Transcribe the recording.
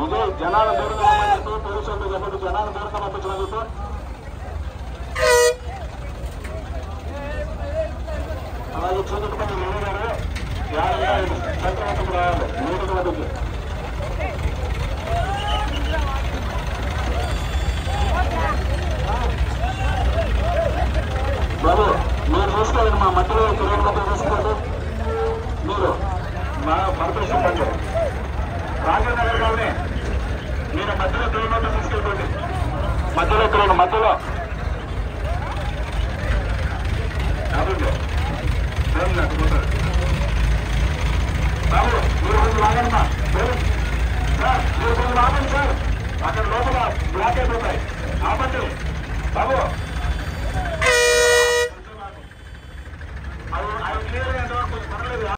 ఇది జనాల దూరంగా పోలీసులతో చెప్పండి, జనాల దూరంగా పంపించగలుగుతూ అలాగే చూపించుకుని మీరు గారు 55 సంక్రాంతికి రావాలి 3 గంటలకి. బాబు మీరు చూసుకోవాలి, మా మధ్యలో కిలోమీటర్ మధ్య చూసుకోండి. మీరు మా భర్తలు చెప్పండి రాజనగర్ గారిని మీరు మధ్యలో కిలోమీటర్ తీసుకెళ్ళిపోండి. మధ్యలో కిలోమీటర్ మధ్యలో బాబు మీరు కొంచెం లాగండి, మీరు కొంచెం ఆపండి సార్. అక్కడ లోపల బ్లాక్ అయిపోతాయి, ఆపండి బాబు. అవి క్లియర్